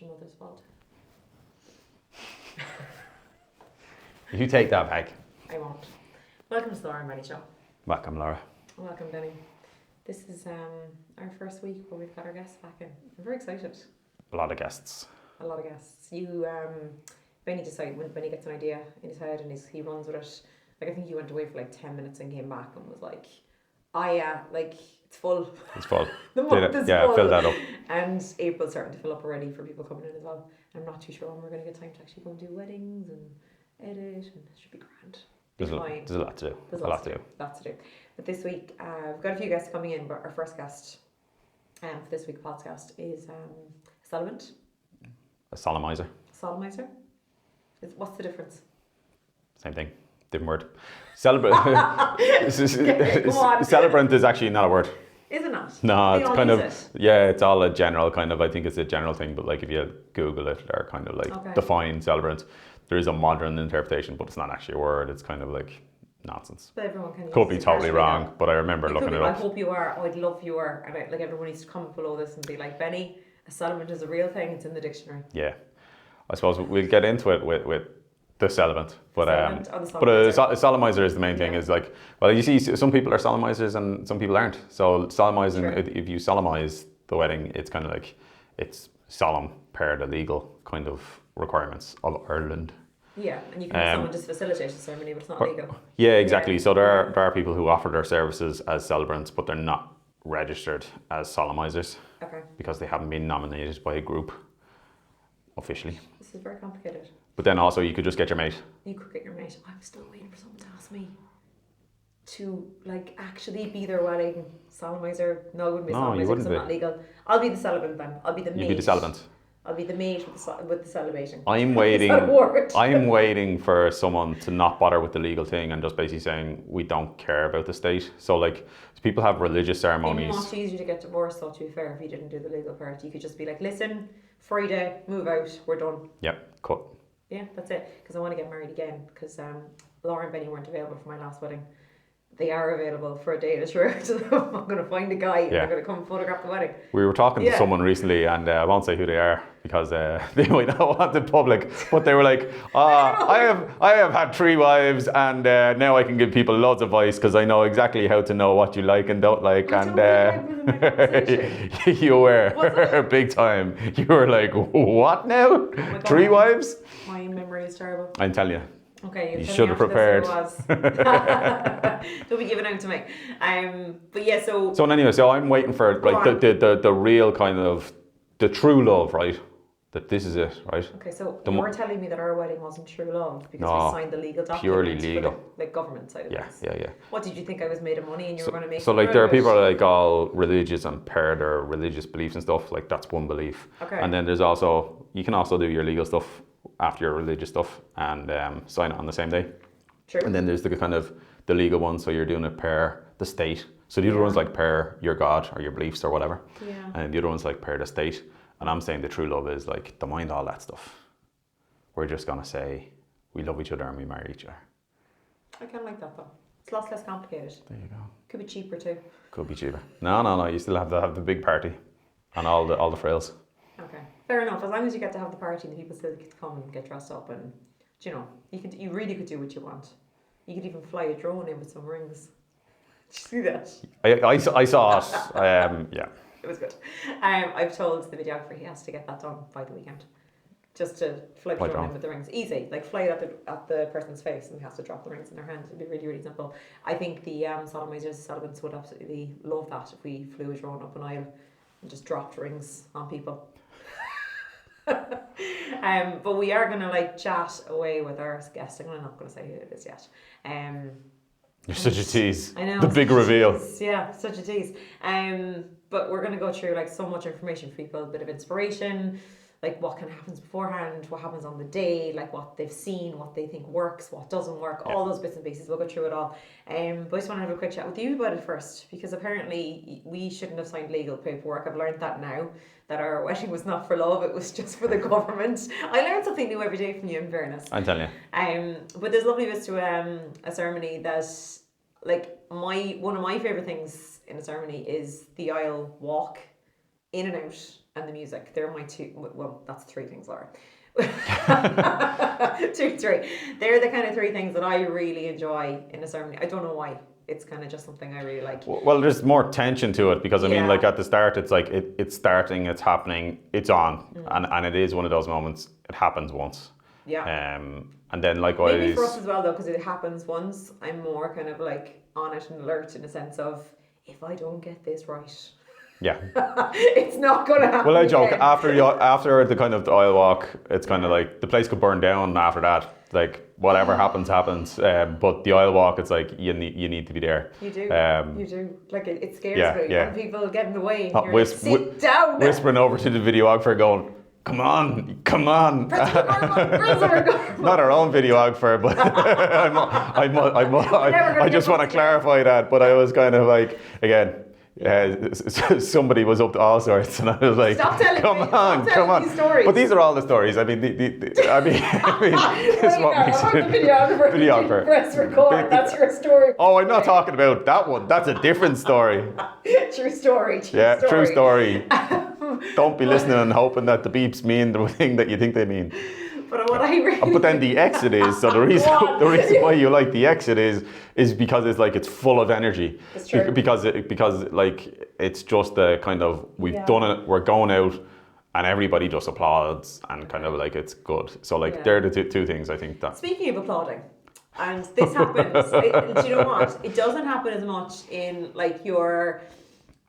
your mother's fault. You take that back. I won't. Welcome to the Laura and Benny show. Welcome, Laura. Welcome, Benny. This is our first week where we've got our guests back in. I'm very excited. A lot of guests. A lot of guests. Benny decided when Benny gets an idea in his head and he runs with it. Like, I think he went away for like 10 minutes and came back and was like, it's full. It's full. The month is full. fill that up. And April's starting to fill up already for people coming in as well. I'm not too sure when we're going to get time to actually go and do weddings and edit, and it should be grand. There's a lot to do. There's a lot to do. Lots to do. But this week, we've got a few guests coming in, but our first guest for this week's podcast is Celebrant. A Solemniser. Solemniser? What's the difference? Same thing. Different word. Celebrant. Okay, go on. Celebrant is actually not a word. Is it not? No, They it's all kind of, use it. yeah, it's all a general kind of, I think it's a general thing, but like if you Google it or kind of like define celebrant, there is a modern interpretation, but it's not actually a word. It's kind of like nonsense. But everyone can use Could be it totally casually wrong, now. but I remember It looking could it be. I up. hope you are. Oh, I'd love if you were. And like everyone needs to comment below this and be like, Benny, a celebrant is a real thing. It's in the dictionary. Yeah. I suppose we'll get into it with the celebrant, but Solemniser. a solemnizer is the main thing. Is like, well, you see, some people are solemnizers and some people aren't. So solemnizing, if you solemnize the wedding, it's kind of like it's solemn per the legal kind of requirements of Ireland. Yeah, and you can have someone just facilitate the ceremony, but it's not legal. Yeah, exactly. So there are people who offer their services as celebrants, but they're not registered as solemnizers. Okay. Because they haven't been nominated by a group officially. This is very complicated. But then also you could just get your mate. You could get your mate. I'm still waiting for someone to ask me to like actually be their wedding solemnizer. No, I wouldn't be a solemnizer because I'm not legal. I'll be the celebrant then. I'll be the mate. You'd be the celebrant. I'll be the mate with the celebrating. I'm waiting. Is that a word? I'm waiting for someone to not bother with the legal thing and just basically saying we don't care about the state. So like people have religious ceremonies. It'd be much easier to get divorced, though, to be fair, if you didn't do the legal part. You could just be like, listen, Friday, move out, we're done. Yep, cut. Yeah, that's it. Because I want to get married again. Because Laura and Benny weren't available for my last wedding. They are available for a day at a church. I'm going to find a guy and they're going to come and photograph the wedding. We were talking to someone recently, and I won't say who they are because they might not want it public. But they were like, I have had 3 wives, and now I can give people loads of advice because I know exactly how to know what you like and don't like. You were big time. You were like, what now? 3 wives? My memory is terrible. I'm telling you. Okay, you should have prepared. Don't be giving out to me. But yeah, so anyway, so I'm waiting for like the real kind of the true love, right? That this is it, right? Okay, so you were telling me that our wedding wasn't true love because we signed the legal document. Purely legal. For the government side of things. Yeah. What did you think I was made of money and you were going to make? So like there are people that are like all religious and pair their religious beliefs and stuff. Like that's one belief. Okay. And then there's also you can also do your legal stuff after your religious stuff and sign it on the same day. True. And then there's the kind of the legal one, so you're doing it per the state. So the other one's like per your God or your beliefs or whatever. Yeah. And the other one's like per the state. And I'm saying the true love is like, don't mind all that stuff. We're just gonna say we love each other and we marry each other. I kind of like that though. It's lots less complicated. There you go. Could be cheaper too. Could be cheaper. No. You still have to have the big party and all the frills. Okay, fair enough. As long as you get to have the party and the people still get to come and get dressed up, and you really could do what you want. You could even fly a drone in with some rings. Did you see that? I saw it. Yeah. It was good. I've told the videographer he has to get that done by the weekend. Just to fly the drone in with the rings. Easy. Like fly it at the person's face and he has to drop the rings in their hand. It'd be really, really simple. I think the solemnizers, celebrants would absolutely love that if we flew a drone up an aisle and just dropped rings on people. But we are going to like chat away with our guest. I'm not going to say who it is yet. You're such a tease. I know. The big reveal. Yeah, such a tease. But we're going to go through like so much information for people, a bit of inspiration, like what kind of happens beforehand, what happens on the day, like what they've seen, what they think works, what doesn't work, all those bits and pieces. We'll go through it all. But I just want to have a quick chat with you about it first, because apparently we shouldn't have signed legal paperwork. I've learned that now, that our wedding was not for love, it was just for the government. I learn something new every day from you, in fairness. I'm telling you. But there's lovely bits to a ceremony that, like, one of my favourite things in a ceremony is the aisle walk, in and out, and the music. They're my two, well, that's three things, Laura. 2, 3. They're the kind of three things that I really enjoy in a ceremony. I don't know why. It's kind of just something I really like. Well, there's more tension to it because I mean, like at the start, it's like it's starting, it's happening, it's on, and it is one of those moments. It happens once. Yeah. And then likewise. Maybe for us as well though, because it happens once. I'm more kind of like on it and alert in a sense of if I don't get this right. Yeah. It's not going to happen. Well, I joke again. after the kind of the aisle walk, it's kind of like the place could burn down after that. Like whatever happens. But the aisle walk, it's like you need to be there. You do. You do. Like it scares me when people get in the way. And you're sit down. Whispering over to the videographer, going, "Come on." Not our own videographer, but I just want to clarify that. But I was kind of like, again. Somebody was up to all sorts, and I was like, "Come on!" These stories. But these are all the stories. I mean, this is what makes it. Videographer. Press record. That's your story. Oh, I'm not talking about that one. That's a different story. True story. True story. Don't be listening and hoping that the beeps mean the thing that you think they mean. But what I really... But then the exit is, so the reason why you like the exit is because it's like it's full of energy. That's true. Because like it's just the kind of we've done it, we're going out, and everybody just applauds and kind of like it's good. So like they're the two things I think that. Speaking of applauding, and this happens. Do you know what? It doesn't happen as much in like your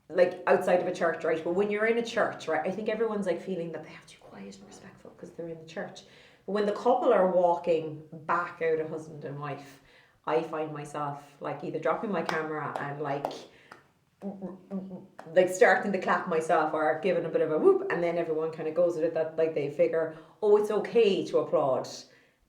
like outside of a church, right? But when you're in a church, right? I think everyone's like feeling that they have to be quiet and respectful because they're in the church. When the couple are walking back out of husband and wife, I find myself like either dropping my camera and like starting to clap myself or giving a bit of a whoop, and then everyone kind of goes with it that like they figure, oh, it's okay to applaud.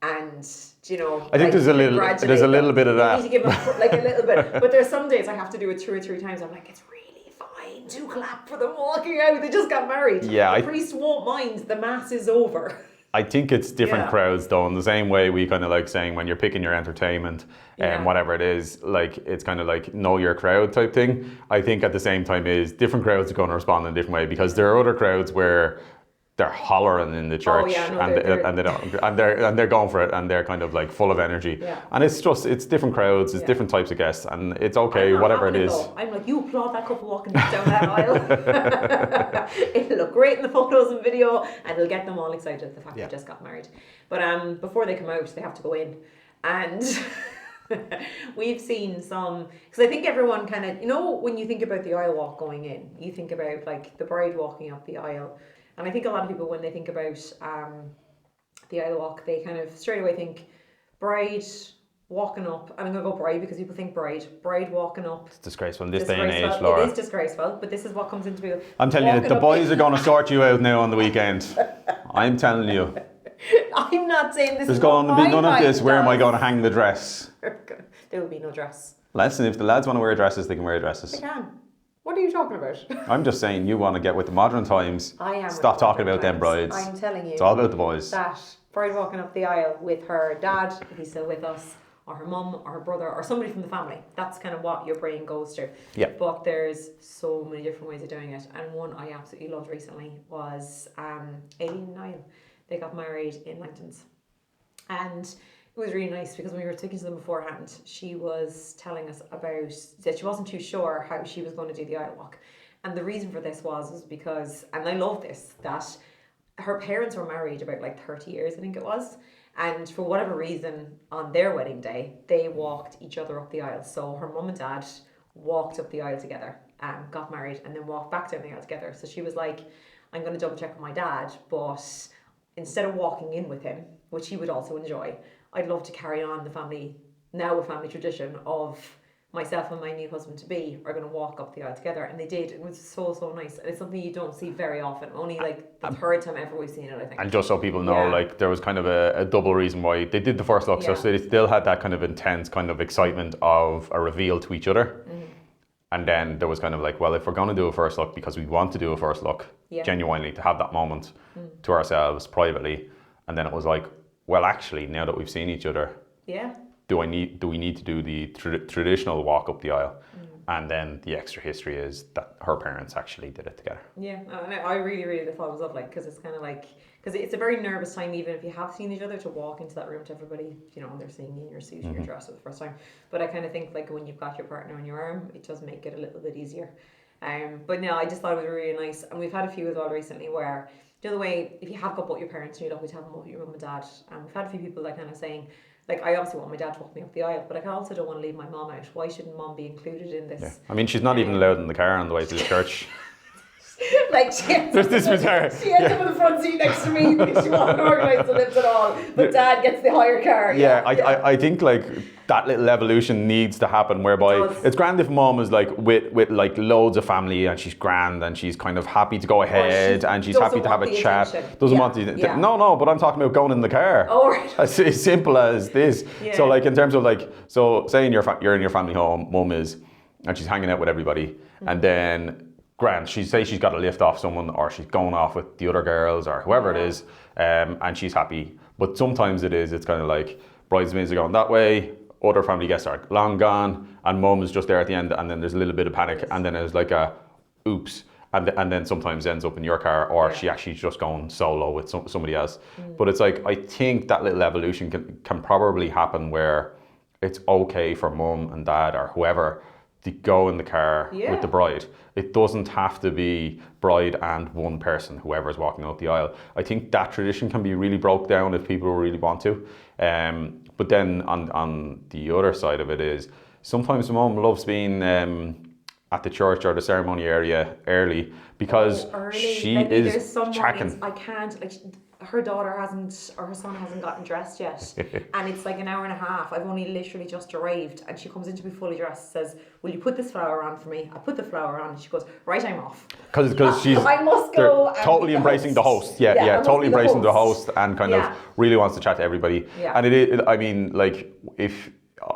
And you know, I think there's a little bit of that. You need to give them like a little bit, but there's some days I have to do it 2 or 3 times. I'm like, it's really fine to clap for them walking out. They just got married. Yeah, the priest won't mind. The mass is over. I think it's different crowds though, in the same way we kind of like saying when you're picking your entertainment and whatever it is, like it's kind of like know your crowd type thing. I think at the same time is different crowds are going to respond in a different way because there are other crowds where they're hollering in the church and they're going for it and they're kind of like full of energy. Yeah. And it's different crowds, it's different types of guests, and it's okay, whatever it is. I'm like, you applaud that couple walking down that aisle. It'll look great in the photos and video and it'll get them all excited at the fact they just got married. But before they come out, they have to go in. And we've seen some, because I think everyone kind of, you know, when you think about the aisle walk going in, you think about like the bride walking up the aisle. And I think a lot of people, when they think about the aisle walk, they kind of straight away think bride walking up. And I'm going to go bride because people think bride walking up. It's disgraceful in this day and age, Laura. It is disgraceful, but this is what comes into people. I'm telling you, the boys are going to sort you out now on the weekend. I'm telling you. I'm not saying this. There's going to be none of this. Where am I going to hang the dress? There will be no dress. Listen, if the lads want to wear dresses, they can wear dresses. They can. What are you talking about? I'm just saying you want to get with the modern times. I am. Stop talking about them brides. I'm telling you. It's all about the boys. That bride walking up the aisle with her dad, if he's still with us, or her mum, or her brother, or somebody from the family. That's kind of what your brain goes to. Yeah. But there's so many different ways of doing it. And one I absolutely loved recently was Aileen and Niall. They got married in Langton's. And it was really nice because when we were speaking to them beforehand, she was telling us about that she wasn't too sure how she was going to do the aisle walk. And the reason for this was because, and I love this, that her parents were married about like 30 years, I think it was. And for whatever reason, on their wedding day, they walked each other up the aisle. So her mum and dad walked up the aisle together, got married, and then walked back down the aisle together. So she was like, I'm going to double check with my dad, but instead of walking in with him, which he would also enjoy, I'd love to carry on the family tradition of myself and my new husband-to-be are going to walk up the aisle together. And they did. It was so nice. And it's something you don't see very often. Only like the third time ever we've seen it, I think. And just so people know, like there was kind of a double reason why they did the first look. So they still had that kind of intense kind of excitement of a reveal to each other. Mm-hmm. And then there was kind of like, well, if we're going to do a first look because we want to do a first look, genuinely, to have that moment to ourselves privately. And then it was like, well, actually, now that we've seen each other, do we need to do the traditional walk up the aisle? And then the extra history is that her parents actually did it together. Yeah, I really thought it was lovely because it's kind of like, because it's a very nervous time even if you have seen each other, to walk into that room to everybody, you know, they're seeing you in your suit and your dress for the first time. But I kind of think like when you've got your partner on your arm, it does make it a little bit easier. But no, I just thought it was really nice, and we've had a few as well recently where, you know, the way if you have got both your parents and you're lucky to have them with your mum and dad, and we've had a few people that kind of saying, like, I obviously want my dad to walk me up the aisle, but I also don't want to leave my mom out. Why shouldn't mom be included in this? Yeah. I mean, she's not even allowed in the car on the way to the church. Like she ends There's this bizarre. She ends up in the front seat next to me because she wasn't organised to live at all. But dad gets the higher car. Yeah, I think like that little evolution needs to happen whereby it's grand if mom is like with like loads of family and she's grand and she's kind of happy to go ahead and she's happy to have a chat. Doesn't want the no, but I'm talking about going in the car. Oh, right. As simple as this. Yeah. So like in terms of like, so saying you're in your family home, mum is, and she's hanging out with everybody, and then grand, she's got a lift off someone, or she's going off with the other girls or whoever it is, and she's happy. But sometimes it's kind of like bridesmaids are going that way, other family guests are long gone, and mum is just there at the end, and then there's a little bit of panic, and then there's like a oops, and then sometimes ends up in your car, or she actually just going solo with somebody else. But it's like, I think that little evolution can probably happen where it's okay for mum and dad or whoever to go in the car with the bride. It doesn't have to be bride and one person, whoever's walking out the aisle. I think that tradition can be really broke down if people really want to. But then on the other side of it is, sometimes mum loves being at the church or the ceremony area early because she is checking. I can't, like, her daughter hasn't, or her son hasn't gotten dressed yet, and it's like an hour and a half. I've only literally just arrived, and she comes in to be fully dressed, says, will you put this flower on for me? I put the flower on, and she goes, right, I'm off. Because she's I must go and totally embracing the host. Yeah, totally embracing the host and kind of really wants to chat to everybody. Yeah. And I mean, like,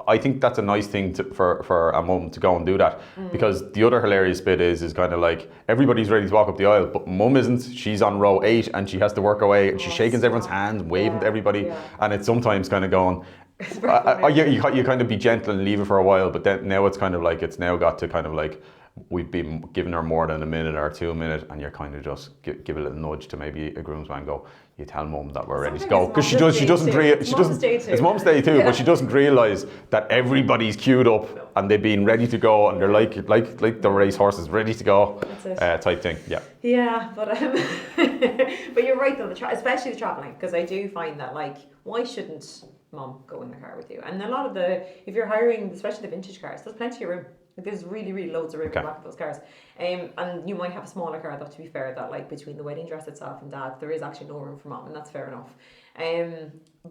I think that's a nice thing for a mum to go and do that, because the other hilarious bit is kind of like everybody's ready to walk up the aisle, but mum isn't. She's on row 8 and she has to work away, and she's shaking everyone's hands, waving to everybody, and it's sometimes kind of going. You kind of be gentle and leave it for a while, but then now it's kind of like it's now got to kind of like we've been giving her more than a minute or 2 minutes, and you're kind of just give a little nudge to maybe a groomsman, go, you tell mum that we're ready to go, because she doesn't it's mum's day too, but she doesn't realise that everybody's queued up and they've been ready to go, and they're like the race horses ready to go, type thing. But but you're right though, especially the travelling, because I do find that, like, why shouldn't mum go in the car with you? And a lot of if you're hiring, especially the vintage cars, there's plenty of room. Like, there's really loads of room in the back of those cars. And you might have a smaller car, though, to be fair, that, like, between the wedding dress itself and dad, there is actually no room for mum, and that's fair enough.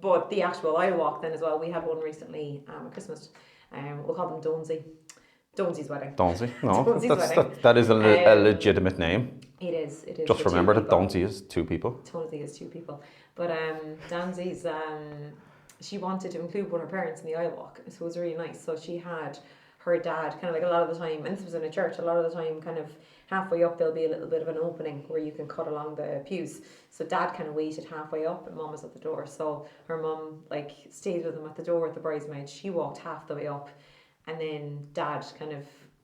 But the actual aisle walk then as well, we had one recently at Christmas. We'll call them Donesy's wedding. Donsey? No, wedding. that is a legitimate name. It is. Just remember that Donsey is 2 people. Donsey is 2 people. But Danzy's, she wanted to include one of her parents in the aisle walk, so it was really nice. So she had her dad kind of, like, a lot of the time, and this was in a church, a lot of the time kind of halfway up there'll be a little bit of an opening where you can cut along the pews. So dad kind of waited halfway up and mum was at the door. So her mum, like, stayed with him at the door with the bridesmaids. She walked half the way up, and then dad kind of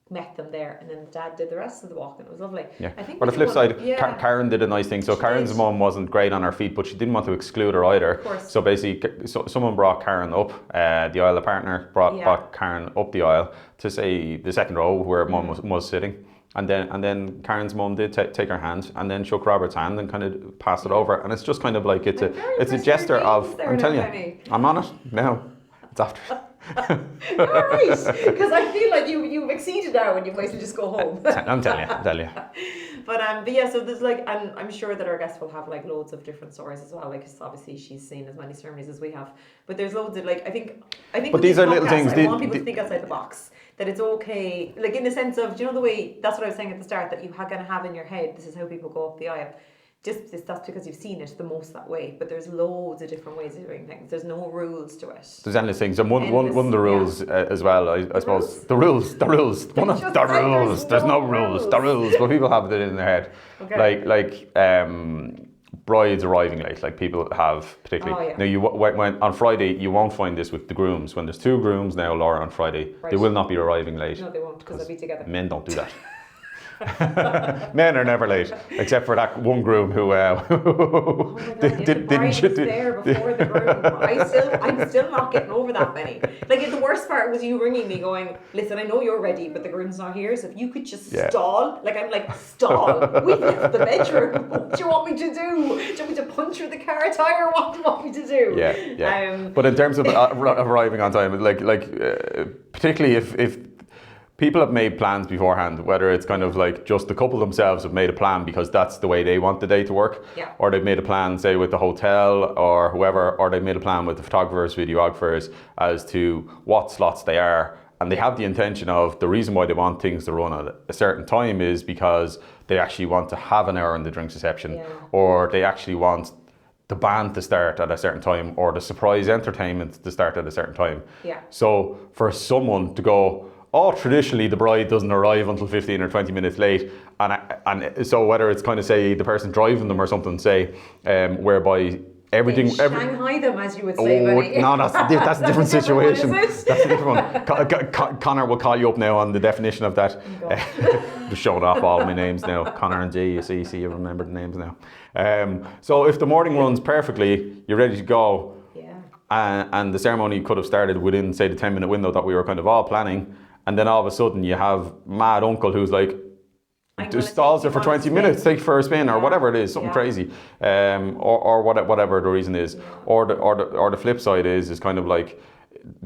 met them there, and then dad did the rest of the walk, and it was lovely. Yeah. I think on the flip side, Karen did a nice thing. So Karen's mum wasn't great on her feet, but she didn't want to exclude her either. Of course. So basically, someone brought Karen up the aisle. A partner brought Karen up the aisle to say the second row where mum was sitting. And then Karen's mum did take her hand and then shook Robert's hand and kind of passed it over. And it's just kind of like it's a gesture of, I'm telling you, I'm on it now. It's after. All right, because I feel like you've exceeded now and you might as well just go home. I'm telling you. But yeah, so there's, like, and I'm sure that our guests will have, like, loads of different stories as well. Like, obviously she's seen as many ceremonies as we have, but there's loads of, like, I think. But these are little things. I want people to think outside the box. That it's okay, like, in the sense of, do you know the way? That's what I was saying at the start, that you are gonna have in your head. This is how people go up the aisle. That's because you've seen it the most that way, but there's loads of different ways of doing things. There's no rules to it. There's endless things, and one of the rules as well, I suppose, the rules, one of the rules, there's no rules, the rules, but people have it in their head. Okay. Like brides arriving late. Like people have particularly. Oh, yeah. Now when on Friday you won't find this with the grooms. When there's 2 grooms now, Laura, on Friday, Right. they will not be arriving late. No, they won't because they'll be together. Men don't do that. Men are never late, except for that one groom who Oh my God, the bride was there before the groom. I'm still not getting over that, Benny. Like, the worst part was you ringing me going, listen, I know you're ready, but the groom's not here, so if you could just stall. Like, I'm like, stall. We've left the bedroom. What do you want me to do? Do you want me to puncture the car tire? What do you want me to do? Yeah. But in terms of arriving on time, particularly if people have made plans beforehand, whether it's kind of like just the couple themselves have made a plan because that's the way they want the day to work, or they've made a plan, say, with the hotel or whoever, or they've made a plan with the photographers, videographers as to what slots they are. And they have the intention of the reason why they want things to run at a certain time is because they actually want to have an hour in the drinks reception, or they actually want the band to start at a certain time, or the surprise entertainment to start at a certain time. So for someone to go, traditionally the bride doesn't arrive until 15 or 20 minutes late, and so whether it's kind of, say, the person driving them or something, say, whereby everything... Shanghai them, as you would say, Benny. No, that's a different situation. One, that's a different one. Connor will call you up now on the definition of that. Just showing off all my names now. Connor and G, you see, you remember the names now. So if the morning runs perfectly, you're ready to go, and the ceremony could have started within, say, the 10-minute window that we were kind of all planning, and then all of a sudden you have mad uncle who's like, just stalls there for 20 minutes, take for a spin, or whatever it is, something crazy, or whatever the reason is, or the flip side is kind of like,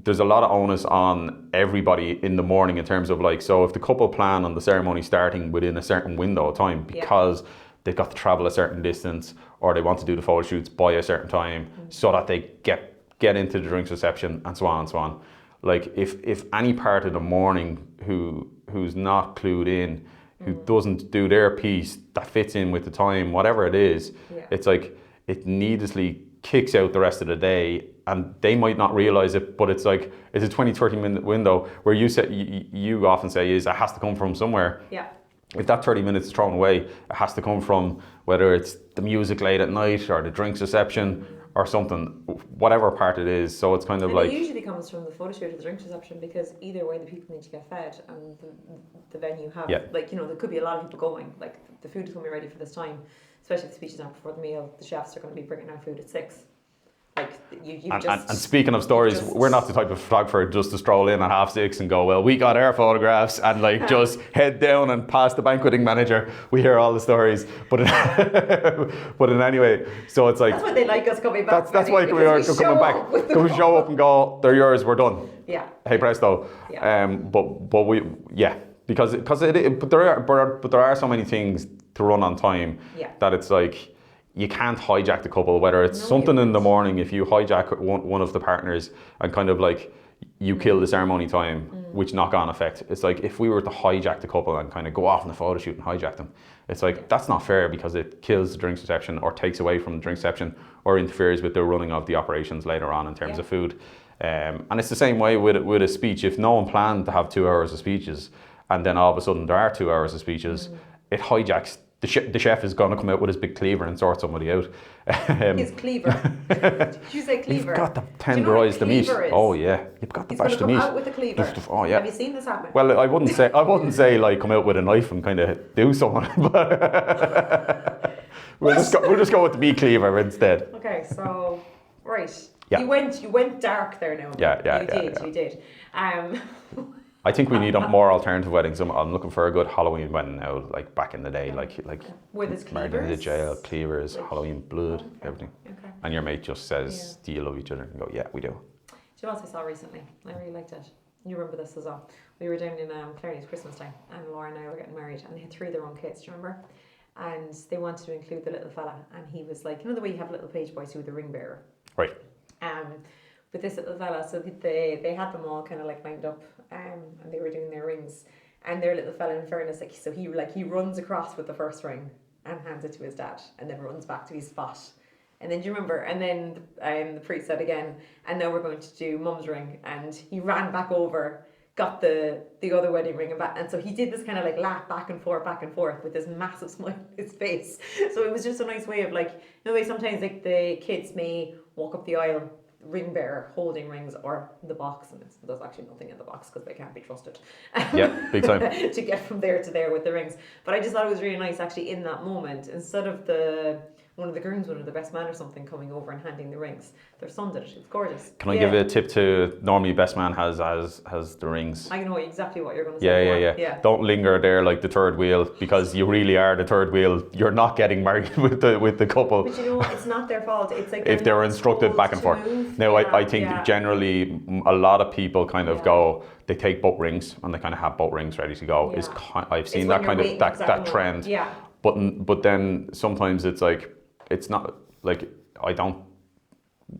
there's a lot of onus on everybody in the morning in terms of like, so if the couple plan on the ceremony starting within a certain window of time because they've got to travel a certain distance, or they want to do the photo shoots by a certain time, so that they get into the drinks reception, and so on and so on. Like, if any part of the morning who's not clued in, who doesn't do their piece that fits in with the time, whatever it is, it's like it needlessly kicks out the rest of the day, and they might not realize it, but it's like, it's a 20-30 minute window where you often say is it has to come from somewhere. If that 30 minutes is thrown away, it has to come from whether it's the music late at night or the drinks reception or something, whatever part it is. So it's kind of like... It usually comes from the photo shoot or the drinks reception, because either way the people need to get fed, and the venue have, like, you know, there could be a lot of people going, like, the food is going to be ready for this time, especially if the speech is not before the meal. The chefs are going to be bringing out food at 6. Like, and speaking of stories, we're not the type of photographer just to stroll in at 6:30 and go, well, we got our photographs, and like just head down and past the banqueting manager. We hear all the stories, but in any way, so it's like, that's why they like us coming back. That's why we are coming back. We show up and go, they're yours, we're done. Hey presto. But we because there are so many things to run on time that it's like, you can't hijack the couple, whether it's something in the morning. If you hijack one of the partners and kind of like you kill the ceremony time, which knock-on effect. It's like if we were to hijack the couple and kind of go off in the photo shoot and hijack them, it's like that's not fair, because it kills the drinks reception or takes away from the drinks reception or interferes with the running of the operations later on in terms of food. And it's the same way with a speech. If no one planned to have 2 hours of speeches and then all of a sudden there are 2 hours of speeches, it hijacks. The chef is going to come out with his big cleaver and sort somebody out. His cleaver? Did you say cleaver? You've got to tenderize the meat. Oh yeah, you've got to bash the meat. He's going to come out with a cleaver. Oh yeah. Have you seen this happen? Well, I wouldn't say like come out with a knife and kind of do something. But we'll just go with the meat cleaver instead. Okay, so right. You went dark there now. You did. I think we need more alternative weddings. I'm looking for a good Halloween wedding now, like back in the day, like with his married in the jail, cleavers, like, Halloween blood, everything. Okay. And your mate just says, "Do you love each other?" And go, "Yeah, we do." Do you know what I saw recently? I really liked it. You remember this as well? We were down in Clary's Christmas time, and Laura and I were getting married, and they had 3 of their own kids. Do you remember? And they wanted to include the little fella, and he was like, you know the way you have little page boys who are the ring bearer, right? With this little fella, so they had them all kind of like lined up, and they were doing their rings, and their little fella, in fairness, like, so he runs across with the first ring and hands it to his dad, and then runs back to his spot, and then do you remember? And then the priest said again, and now we're going to do mum's ring, and he ran back over got the other wedding ring and so he did this kind of like laugh back and forth with this massive smile on his face. So it was just a nice way of like, in a way sometimes like the kids may walk up the aisle, ring bearer holding rings, or the box, and there's actually nothing in the box because they can't be trusted. Yeah, big time. To get from there to there with the rings. But I just thought it was really nice actually in that moment, instead of one of the groomsmen or the best man or something coming over and handing the rings, their son did it. It was gorgeous. Can I give a tip to, normally best man has the rings. I know exactly what you're going to say. Yeah. Don't linger there like the third wheel, because you really are the third wheel. You're not getting married with the couple. But you know what? It's not their fault. It's like if they're instructed back and forth. Now, I think generally a lot of people kind of go, they take both rings and they kind of have both rings ready to go. Yeah. I've seen that kind of that trend. Yeah. But then sometimes it's like, it's not like,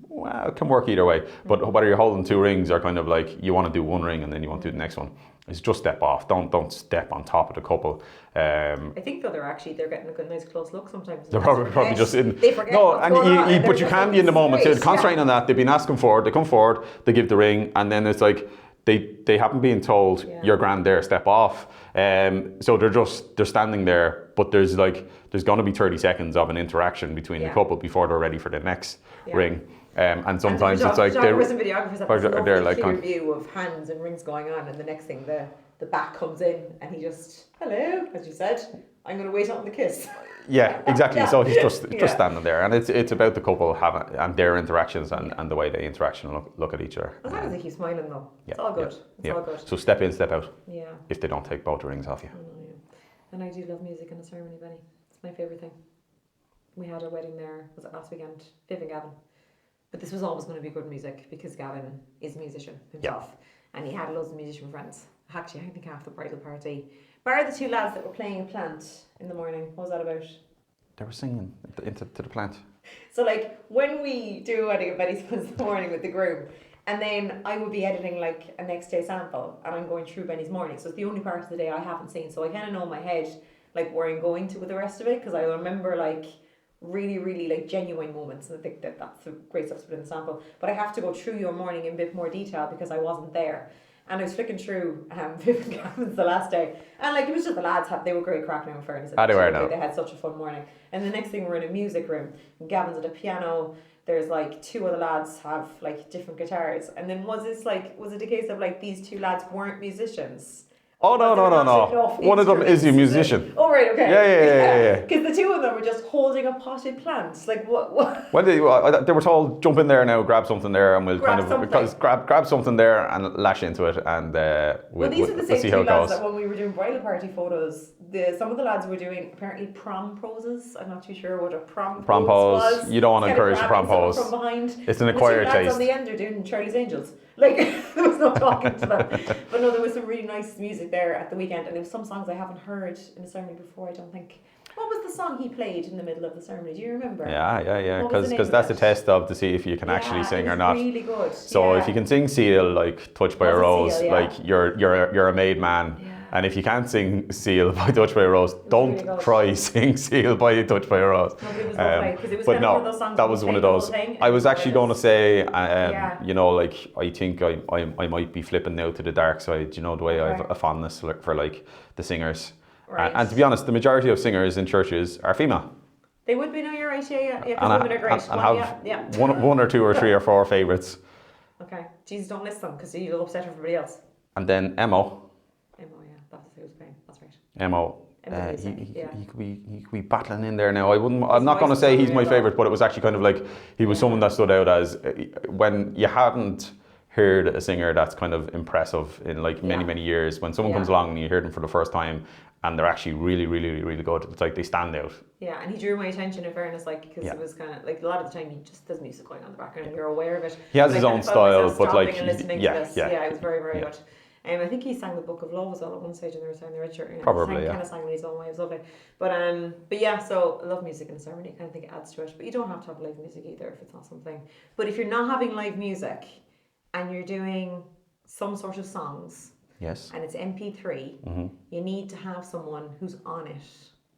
well, it can work either way. But whether you're holding two rings or kind of like you want to do one ring and then you want to do the next one, it's just step off. Don't step on top of the couple. I think though they're getting a good, nice close look sometimes. They're probably just in. They forget. No, but you can be in the moment. So concentrating on that. They've been asking for it. They come forward. They give the ring, and then it's like they haven't been told you're grand there. Step off. So they're standing there, but there's going to be 30 seconds of an interaction between the couple before they're ready for the next ring. And sometimes it's like videographers have this lovely clear view of hands and rings going on, and the next thing the back comes in and he just, hello, as you said, I'm going to wait on the kiss. Yeah, exactly. So he's just standing there, and it's about the couple having and their interactions and the way they interact and look at each other. As long as they keep smiling though, it's all good. It's all good. So step in, step out. Yeah. If they don't take both the rings off you. And I do love music in a ceremony, Benny. It's my favourite thing. We had a wedding there, was it last weekend? Viv and Gavin. But this was always going to be good music because Gavin is a musician himself, and he had loads of musician friends. Actually, I think half the bridal party, bar the two lads that were playing a plant in the morning. What was that about? They were singing to the plant. So like when we do a wedding at Betty's in the morning with the groom, and then I would be editing like a next day sample, and I'm going through Benny's morning. So it's the only part of the day I haven't seen. So I kind of know in my head like where I'm going to with the rest of it, because I remember like really, really like genuine moments, and I think that's the great stuff to put in the sample. But I have to go through your morning in a bit more detail because I wasn't there. And I was flicking through Viv and Gavin's the last day, and like it was just the lads they were great crack now in fairness. They had such a fun morning. And the next thing we're in a music room, Gavin's at a piano, there's like two other lads have like different guitars, and then was it a case of like these two lads weren't musicians? Oh, no. One of them is a musician. Oh, right, okay. Yeah. Because the two of them were just holding a potted plant. Like, what? Well, they were told, jump in there now, grab something there, and we'll grab something there and lash into it, and these are the same see two how it lads goes. that when we were doing bridal party photos, some of the lads were doing apparently prom poses. I'm not too sure what a prom pose was. You don't want to encourage a prom pose. From behind. It's an acquired taste. The two lads on the end are doing Charlie's Angels. Like, there was no talking to them. But no, there was some really nice music there at the weekend, and there was some songs I haven't heard in a ceremony before, I don't think. What was the song he played in the middle of the ceremony? Do you remember? Yeah. Because that's the test of to see if you can actually sing or not. Really good. So if you can sing Seal, like Touched by a Rose, like you're a made man. Yeah. And if you can't sing Seal by Touched by a Rose, don't really try sing Seal by Touched by a Rose. But no, that was one of those. I was actually going to say, you know, like I think I might be flipping now to the dark side. You know, the way I have a fondness for like the singers. Right. And to be honest, the majority of singers in churches are female. They would be, no, you're right, yeah, because women are great. And have one or two or three or four favourites. Okay, Jesus, don't list them because you'll upset everybody else. And then Emo, that's who was playing. That's right. Emo. He could be battling in there now. I'm not going to say he's my favourite, but it was actually kind of like he was someone that stood out as when you hadn't heard a singer that's kind of impressive in like many years. When someone comes along and you hear them for the first time and they're actually really good, it's like they stand out. Yeah, and he drew my attention in fairness, like because it was kind of like a lot of the time there's music going on in the background and you're aware of it. He has his own style, but like it was very good. I think he sang the Book of Love as well at one stage, and they were sang the Red Shirt. Probably, kind of sang in his own way. It was lovely. But yeah, so I love music in a ceremony. I kind of think it adds to it. But you don't have to have live music either if it's not something. But if you're not having live music and you're doing some sort of songs, yes, and it's MP3, you need to have someone who's on it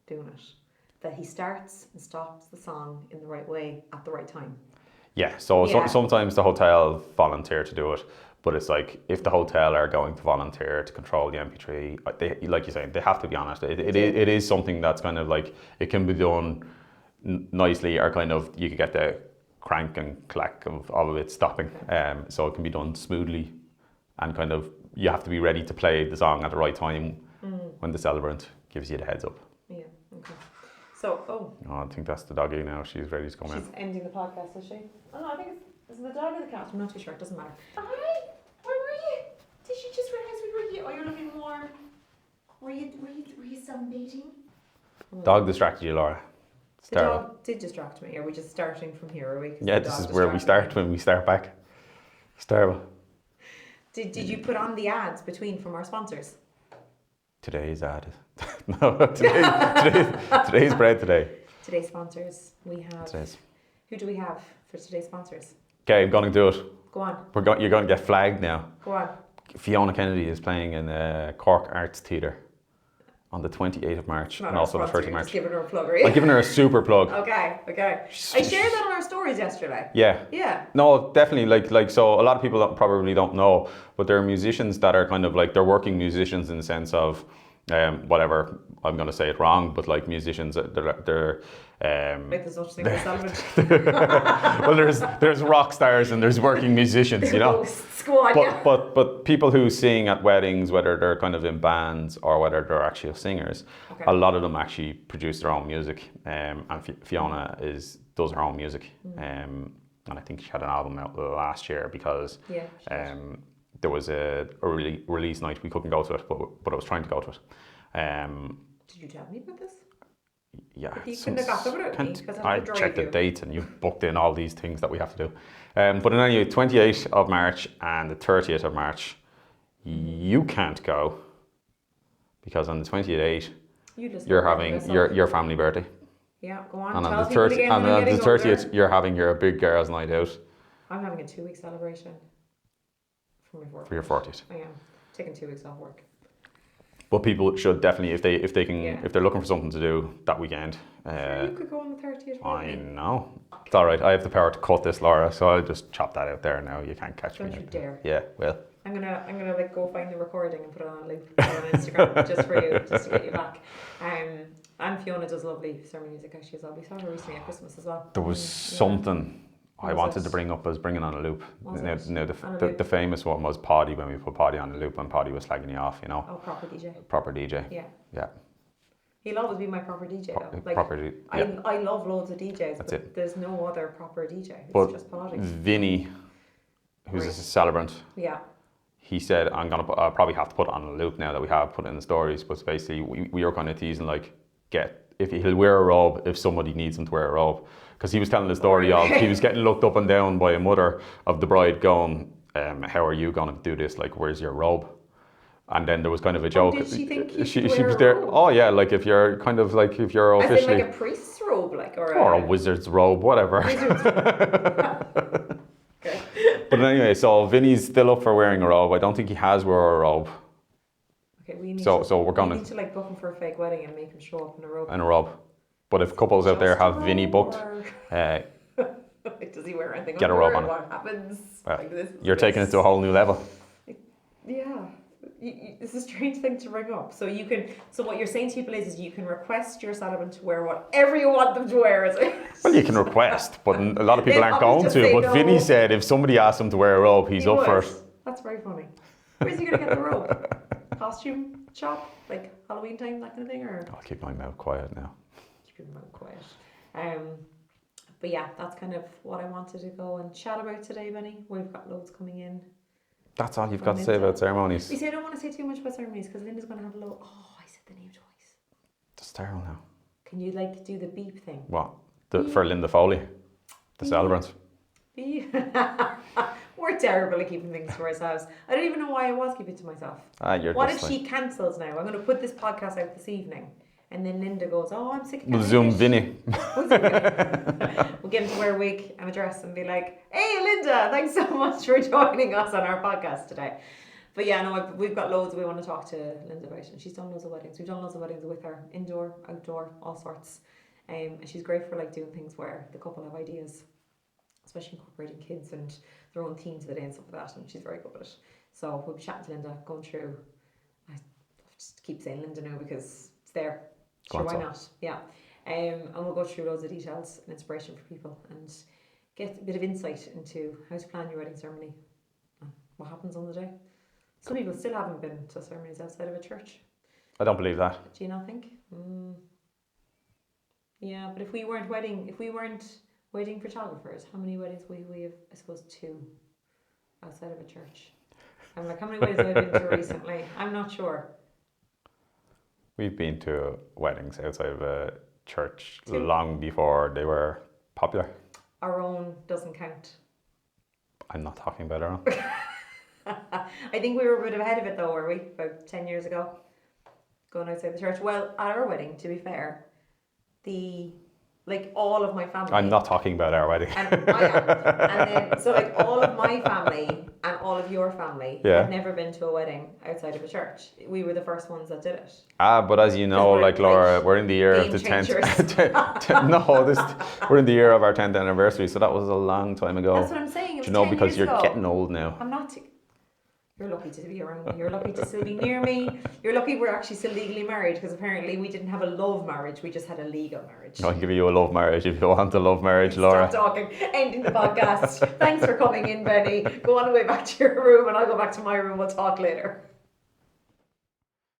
doing it. That he starts and stops the song in the right way at the right time. Yeah, so sometimes the hotel volunteer to do it, But it's like, if the hotel are going to volunteer to control the MP3, they, like you say, they have to be honest. It is something that's kind of like, it can be done nicely, or kind of, you could get the crank and clack of it stopping. So it can be done smoothly, and kind of, you have to be ready to play the song at the right time when the celebrant gives you the heads up. Yeah, okay. So, Oh, I think that's the doggy now. She's ready to come in. She's ending the podcast, is she? Oh no, I think is it the dog or the cat? I'm not too sure. It doesn't matter. Hi, where were you? Did you just realize we were here? Oh, you're looking warm. Were you sunbathing? Dog distracted you, Laura. The dog did distract me. Are we just starting from here? Are we? Yeah, this is where we start when we start back. It's terrible. Did you put on the ads between from our sponsors? Today's ad. No, today's bread today. Today's sponsors, we have. Who do we have for today's sponsors? Okay, I'm going to do it. Go on. You're going to get flagged now. Go on. Fiona Kennedy is playing in Cork Arts Theatre on the 28th of March and also the 30th of March. Just giving her a plug, are you? I'm giving her a super plug. Okay. I shared that on our stories yesterday. Yeah. No, definitely. Like so, a lot of people probably don't know, but there are musicians that are kind of like, they're working musicians in the sense of, whatever, I'm going to say it wrong, but like musicians, they're like there's such thing as Celebrant. well, there's rock stars and there's working musicians, you know. Squad, but people who sing at weddings, whether they're kind of in bands or whether they're actual singers, a lot of them actually produce their own music. And Fiona does her own music. And I think she had an album out last year because there was a release night. We couldn't go to it, but I was trying to go to it. Did you tell me about this? Yeah, you couldn't have got them without me because I checked the dates and you've booked in all these things that we have to do. But anyway, 28th of March and the 30th of March, you can't go because on the 28th you're having your family birthday. Yeah, go on. And on the 30th you're having your big girls' night out. I'm having a 2-week celebration for my 40th. For your 40th. I am taking 2 weeks off work. But people should definitely, if they're looking for something to do that weekend. Sure, you could go on the 30th. I know. It's all right. I have the power to cut this, Laura, so I'll just chop that out there now. You can't catch me. Don't you dare. Yeah, well. I'm gonna like go find the recording and put it on a loop on Instagram just for you, just to get you back. And Fiona does lovely ceremony music. Actually, as well. We saw her recently at Christmas as well. There was something I wanted to bring up. I was bringing on a loop. The famous one was Poddy, when we put Poddy on the loop and Poddy was slagging you off, you know. Oh, proper DJ. Proper DJ. Yeah. He'll always be my proper DJ though. Like, I love loads of DJs, but there's no other proper DJ. It's just Poddy. Vinny, who's a celebrant. Yeah. He said, I'll probably have to put it on a loop now that we have put it in the stories, but basically we were kind of teasing like, if he'll wear a robe if somebody needs him to wear a robe. Because he was telling the story of, he was getting looked up and down by a mother of the bride going, how are you going to do this? Like, where's your robe? And then there was kind of a joke. Did she think she was there? Robe? Oh yeah, like if you're kind of like, if you're officially... As in like a priest's robe, like, or a wizard's robe, whatever. Wizard's robe. Okay. But anyway, so Vinny's still up for wearing a robe. I don't think he has wore a robe. Okay, we need to like book him for a fake wedding and make him show up in a robe. In a robe. But if couples out there have Vinny booked, does he wear anything? Get a robe on. What happens? Like this, you're taking it to a whole new level. Yeah, it's a strange thing to bring up. So you can. So what you're saying to people is you can request your celebrant to wear whatever you want them to wear. Is it? Well, you can request, but a lot of people aren't going to. But no. Vinny said if somebody asks him to wear a robe, he's up for it. That's very funny. Where's he going to get the robe? Costume shop, like Halloween time, that kind of thing, or? I'll keep my mouth quiet now. Quiet. But yeah, that's kind of what I wanted to go and chat about today, Benny. We've got loads coming in. That's all you've got to say about ceremonies. You see, I don't want to say too much about ceremonies because Linda's going to have a load. Oh, I said the name twice. That's terrible now. Can you like do the beep thing? What? For Linda Foley, the celebrant. Beep. We're terrible at keeping things to ourselves. I don't even know why I was keeping it to myself. What if she cancels now? I'm going to put this podcast out this evening. And then Linda goes, oh, I'm sick of We'll Zoom Vinny. We'll get him to wear a wig and a dress and be like, hey, Linda, thanks so much for joining us on our podcast today. But yeah, no, we've got loads we want to talk to Linda about. And she's done loads of weddings. We've done loads of weddings with her, indoor, outdoor, all sorts. And she's great for like doing things where the couple have ideas. especially incorporating kids and their own themes of the day and stuff like that, and she's very good at it. So we'll be chatting to Linda, going through, I just keep saying Linda now because it's there. Sure, why not? Yeah. And we'll go through loads of details and inspiration for people and get a bit of insight into how to plan your wedding ceremony and what happens on the day. Some people still haven't been to ceremonies outside of a church. I don't believe that. Do you not think? Yeah, but if we weren't wedding photographers, how many weddings would we have? I suppose 2 outside of a church. I'm like, how many weddings have I been to recently? I'm not sure. We've been to weddings outside of a church 2. long before they were popular. Our own doesn't count. I'm not talking about our own. I think we were a bit ahead of it though, were we? About 10 years ago, going outside the church. Well, at our wedding, to be fair, all of my family. I'm not talking about our wedding. And I am. And then, so all of my family and all of your family had never been to a wedding outside of a church. We were the first ones that did it. But as you know, Laura, we're in the year of the 10th. We're in the year of our 10th anniversary, so that was a long time ago. That's what I'm saying. It was Do you know, 10 because years you're ago. getting old now. I'm not. You're lucky to be around me. You're lucky to still be near me. You're lucky we're actually still legally married, because apparently we didn't have a love marriage. We just had a legal marriage. I'll give you a love marriage if you want a love marriage, Laura. Stop talking. Ending the podcast. Thanks for coming in, Benny. Go on away back to your room and I'll go back to my room. We'll talk later.